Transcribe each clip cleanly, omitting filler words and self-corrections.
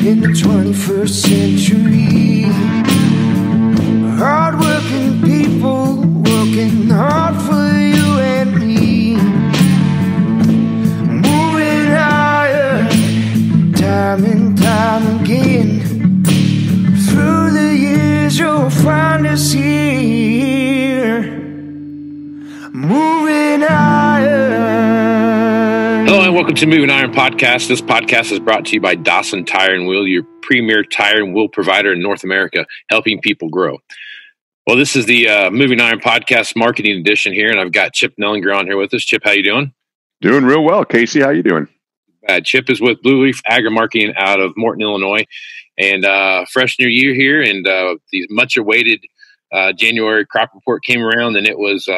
in the 21st century. Hard-working people working hard for you and me. Moving higher, time and time again. Through the years you'll find us here. Moving higher. Hello and welcome to Moving Iron Podcast. This podcast is brought to you by Dawson Tire and Wheel, your premier tire and wheel provider in North America, helping people grow. Well, this is the Moving Iron Podcast marketing edition here, and I've got Chip Nellinger on here with us. Chip, how you doing? Doing real well. Casey, how you doing? Chip is with Blue Leaf Agri-Marketing out of Morton, Illinois, and fresh new year here, and the much-awaited January crop report came around, and it was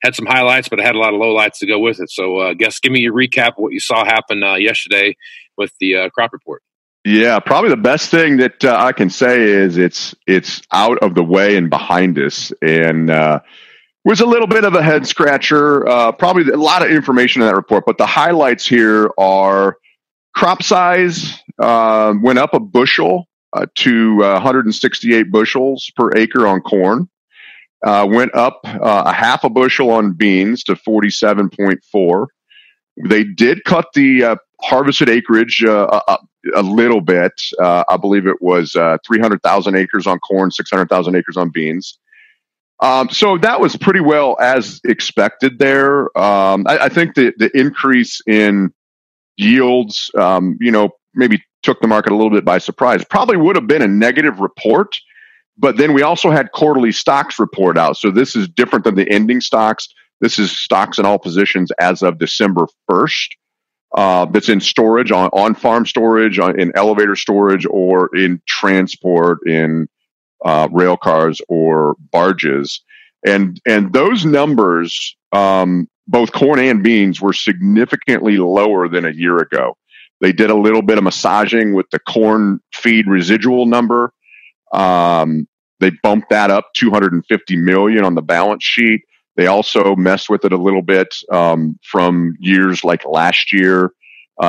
had some highlights, but it had a lot of lowlights to go with it. So, give me your recap of what you saw happen yesterday with the crop report. Yeah, probably the best thing that I can say is it's out of the way and behind us, and was a little bit of a head scratcher. Probably a lot of information in that report, but the highlights here are crop size went up a bushel to 168 bushels per acre on corn. Went up a half a bushel on beans to 47.4. They did cut the harvested acreage a little bit. I believe it was 300,000 acres on corn, 600,000 acres on beans. So that was pretty well as expected there. I think the increase in yields, maybe took the market a little bit by surprise. Probably would have been a negative report. But then we also had quarterly stocks report out. So this is different than the ending stocks. This is stocks in all positions as of December 1st. That's in storage, on farm storage, in elevator storage, or in transport, in rail cars or barges. And those numbers, both corn and beans, were significantly lower than a year ago. They did a little bit of massaging with the corn feed residual number. They bumped that up 250 million on the balance sheet. They also messed with it a little bit from years like last year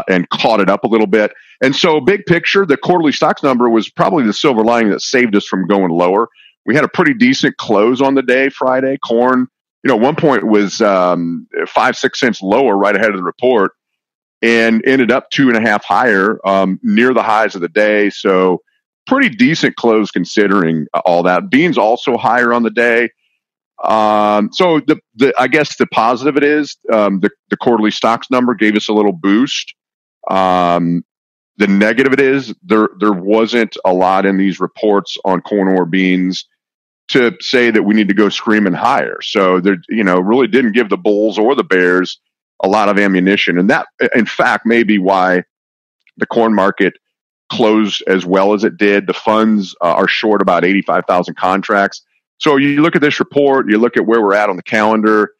and caught it up a little bit. And so big picture, the quarterly stocks number was probably the silver lining that saved us from going lower. We had a pretty decent close on the day, Friday. Corn, at one point was 5-6 cents lower right ahead of the report and ended up 2.5 higher near the highs of the day. So pretty decent close considering all that. Beans also higher on the day. So I guess the positive it is, the quarterly stocks number gave us a little boost. The negative it is there wasn't a lot in these reports on corn or beans to say that we need to go screaming higher. So there, really didn't give the bulls or the bears a lot of ammunition. And that, in fact, may be why the corn market closed as well as it did. The funds are short about 85,000 contracts. So you look at this report, you look at where we're at on the calendar.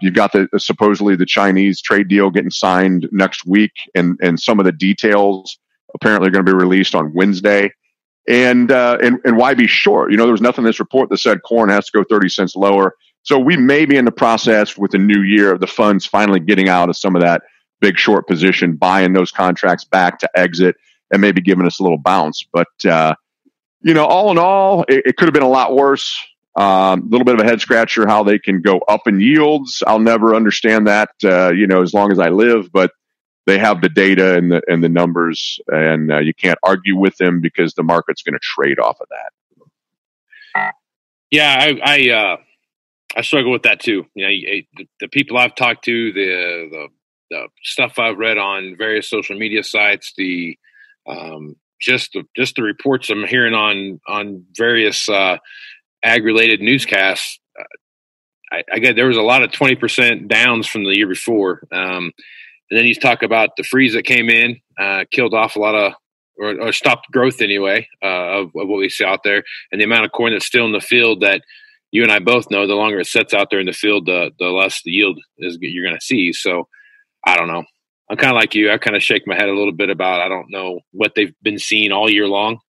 You've got supposedly the Chinese trade deal getting signed next week, and some of the details apparently are going to be released on Wednesday. And why be short? There was nothing in this report that said corn has to go 30 cents lower. So we may be in the process with the new year of the funds finally getting out of some of that big short position, buying those contracts back to exit, and maybe giving us a little bounce. But, all in all, it could have been a lot worse. A little bit of a head scratcher how they can go up in yields. I'll never understand that, as long as I live. But they have the data and the numbers, and you can't argue with them because the market's going to trade off of that. Yeah, I struggle with that too. The people I've talked to, the stuff I've read on various social media sites, just the reports I'm hearing on various ag-related newscasts. I get there was a lot of 20% downs from the year before, and then you talk about the freeze that came in, killed off a lot of or stopped growth anyway of what we see out there, and the amount of corn that's still in the field that you and I both know the longer it sits out there in the field, the less the yield is you're going to see. So I don't know. I'm kind of like you. I kind of shake my head a little bit about, I don't know what they've been seeing all year long.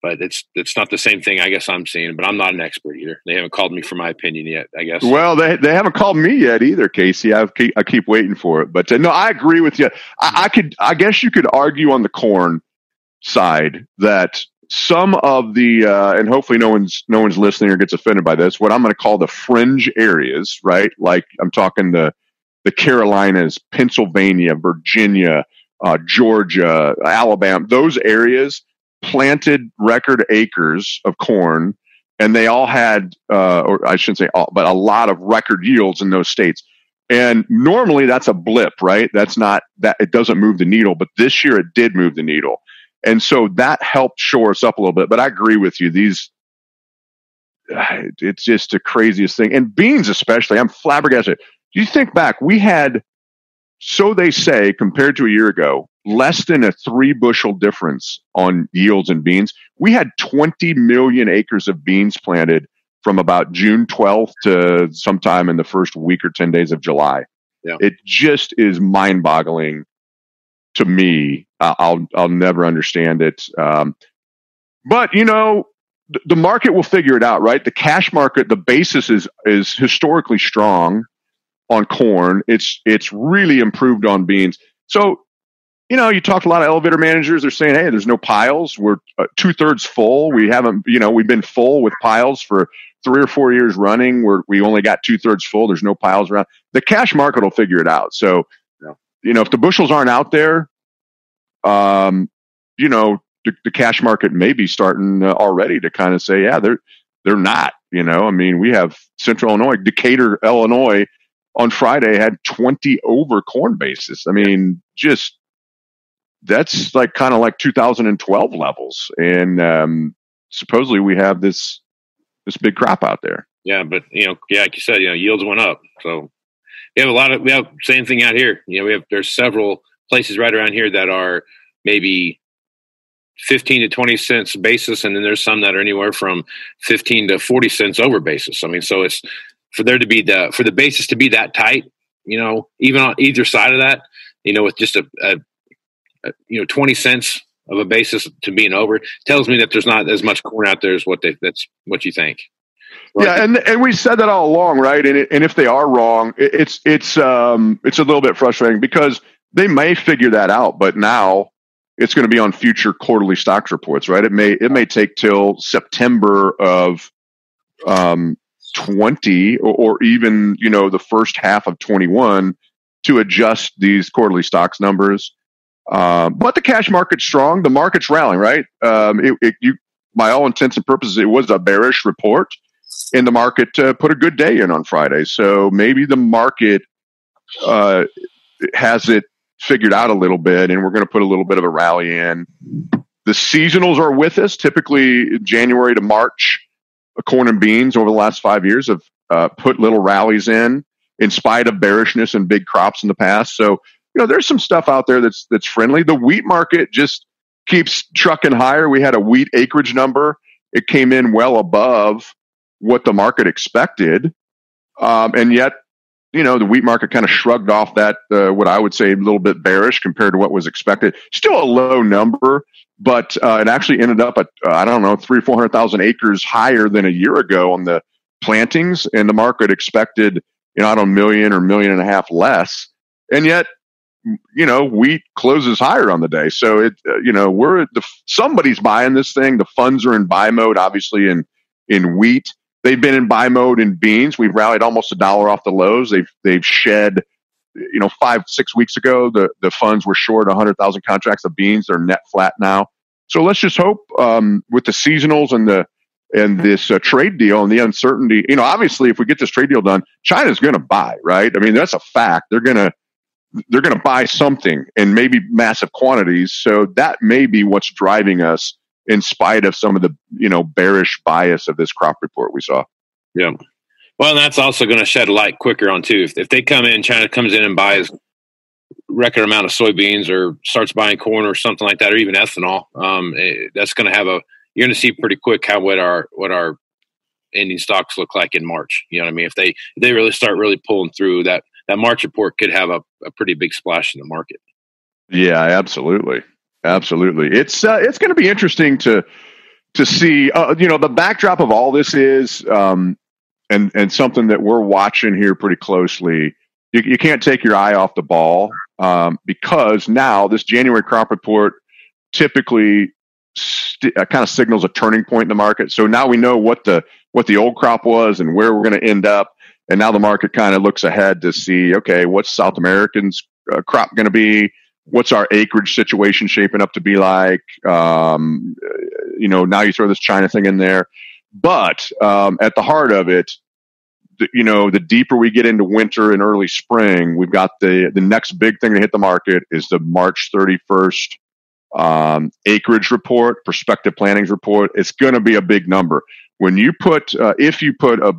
but it's not the same thing I guess I'm seeing. But I'm not an expert either. They haven't called me for my opinion yet, I guess. Well, they haven't called me yet either, Casey. I keep waiting for it. But no, I agree with you. I guess you could argue on the corn side that some of the and hopefully no one's listening or gets offended by this, what I'm going to call the fringe areas, right? Like I'm talking the Carolinas, Pennsylvania, Virginia, Georgia, Alabama, those areas planted record acres of corn, and they all had, or I shouldn't say all, but a lot of record yields in those states. And normally that's a blip, right? That's not that it doesn't move the needle, but this year it did move the needle. And so that helped shore us up a little bit. But I agree with you. It's just the craziest thing. And beans especially, I'm flabbergasted. You think back, we had, so they say, compared to a year ago, less than a 3 bushel difference on yields in beans. We had 20 million acres of beans planted from about June 12th to sometime in the first week or 10 days of July. Yeah. It just is mind-boggling to me. I'll never understand it. But the market will figure it out, right? The cash market, the basis is historically strong on corn. It's really improved on beans. So, you talk to a lot of elevator managers. They're saying, hey, there's no piles. We're 2/3 full. We haven't, we've been full with piles for 3 or 4 years running. We only got 2/3 full. There's no piles around. The cash market will figure it out. So, if the bushels aren't out there, the cash market may be starting already to kind of say, yeah, they're not. We have Central Illinois, Decatur, Illinois, on Friday had 20 over corn basis. Just that's kind of like 2012 levels, and supposedly we have this big crop out there. Yeah, but like you said, yields went up, so we have same thing out here. There's several places right around here that are maybe 15 to 20 cents basis, and then there's some that are anywhere from 15 to 40 cents over basis. So it's for there to be for the basis to be that tight, even on either side of that, with just a 20 cents of a basis to being over, tells me that there's not as much corn out there as that's what you think. Right? Yeah, and we said that all along, right? And if they are wrong, it's a little bit frustrating because they may figure that out, but now it's going to be on future quarterly stocks reports, right? It may take till September of 20 or even the first half of 21 to adjust these quarterly stocks numbers. But the cash market's strong. The market's rallying, right? By all intents and purposes, it was a bearish report, and the market put a good day in on Friday. So maybe the market has it figured out a little bit, and we're going to put a little bit of a rally in. The seasonals are with us. Typically, January to March, corn and beans over the last 5 years have put little rallies in spite of bearishness and big crops in the past. So, there's some stuff out there that's friendly. The wheat market just keeps trucking higher. We had a wheat acreage number. It came in well above what the market expected. And yet, the wheat market kind of shrugged off that, what I would say a little bit bearish compared to what was expected. Still a low number, but it actually ended up at, 300,000 or 400,000 acres higher than a year ago on the plantings. And the market expected, a million or $1.5 million less. And yet, wheat closes higher on the day. So somebody's buying this thing. The funds are in buy mode, obviously in wheat. They've been in buy mode in beans. We've rallied almost $1 off the lows. They've shed, 5-6 weeks ago, the funds were short 100,000 contracts of beans. They're net flat now. So let's just hope with the seasonals and this trade deal and the uncertainty, obviously if we get this trade deal done, China's going to buy, right? That's a fact. They're going to buy something and maybe massive quantities. So that may be what's driving us in spite of some of the, bearish bias of this crop report we saw. Yeah. Well, and that's also going to shed a light quicker on too. If they come in, China comes in and buys record amount of soybeans or starts buying corn or something like that, or even ethanol, that's going to have you're going to see pretty quick what our ending stocks look like in March. If they really start pulling through, that March report could have a pretty big splash in the market. Yeah, absolutely. It's going to be interesting to to see, the backdrop of all this is, and something that we're watching here pretty closely. You can't take your eye off the ball, because now this January crop report typically kind of signals a turning point in the market. So now we know what the old crop was and where we're going to end up. And now the market kind of looks ahead to see, okay, what's South Americans crop going to be? What's our acreage situation shaping up to be like? Now you throw this China thing in there, but at the heart of it, the deeper we get into winter and early spring, we've got the next big thing to hit the market is the March 31st acreage report, prospective plantings report. It's going to be a big number. When you put, if you put a,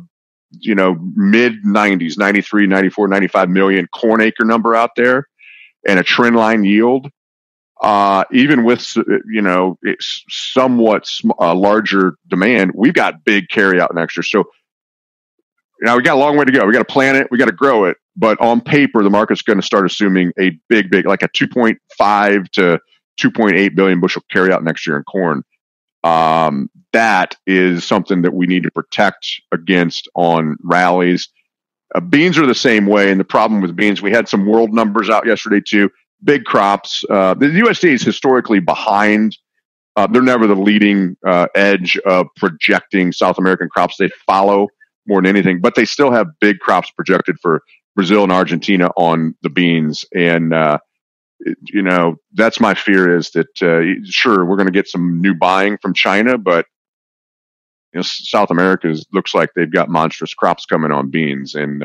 mid 90s, 93, 94, 95 million corn acre number out there and a trend line yield, even with, it's somewhat larger demand, we've got big carry out next year. So, now we got a long way to go. We got to plant it. We got to grow it. But on paper, the market's going to start assuming a big, like a 2.5 to 2.8 billion bushel carry out next year in corn. That is something that we need to protect against on rallies. Beans are the same way. And the problem with beans, we had some world numbers out yesterday too. Big crops. The USDA is historically behind. They're never the leading edge of projecting South American crops. They follow more than anything, but they still have big crops projected for Brazil and Argentina on the beans. And, that's my fear is that, sure, we're going to get some new buying from China, but South America looks like they've got monstrous crops coming on beans, and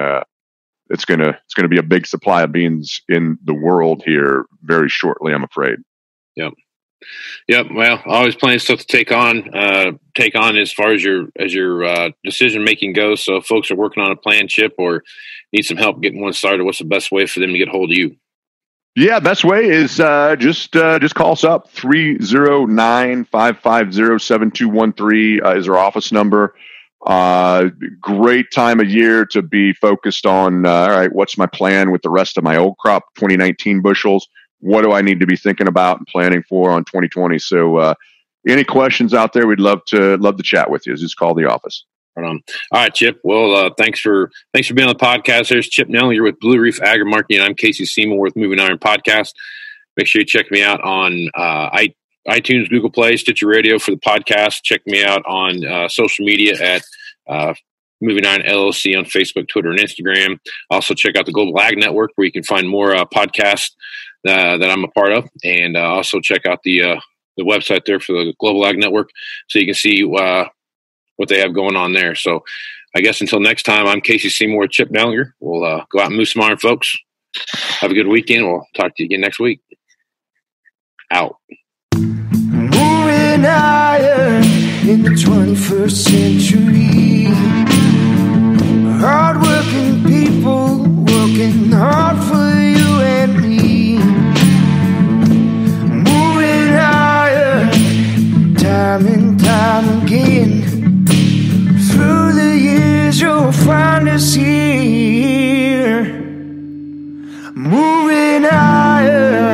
it's going to be a big supply of beans in the world here very shortly, I'm afraid. Yep. Well, always plenty of stuff to take on as far as your decision making goes. So if folks are working on a plan, Chip, or need some help getting one started, what's the best way for them to get a hold of you? Yeah, best way is just call us up. 309-550-7213 is our office number. Great time of year to be focused on, all right, what's my plan with the rest of my old crop, 2019 bushels? What do I need to be thinking about and planning for on 2020? So any questions out there, we'd love to chat with you. Just call the office. Right on. All right, Chip. Well, thanks for being on the podcast. There's Chip Nellinger with Blue Reef Agri-Marketing, and I'm Casey Seymour with Moving Iron Podcast. Make sure you check me out on iTunes, Google Play, Stitcher Radio for the podcast. Check me out on social media at Moving Iron LLC on Facebook, Twitter, and Instagram. Also, check out the Global Ag Network, where you can find more podcasts that I'm a part of, and also check out the website there for the Global Ag Network, so you can see what they have going on there. So I guess until next time, I'm Casey Seymour with Chip Nellinger. We'll go out and move some iron, folks. Have a good weekend. We'll talk to you again next week. Out. Moving higher in the 21st century. Hard-working people working hard for you and me. Moving higher time and time again. Through the years you'll find us here. Moving higher.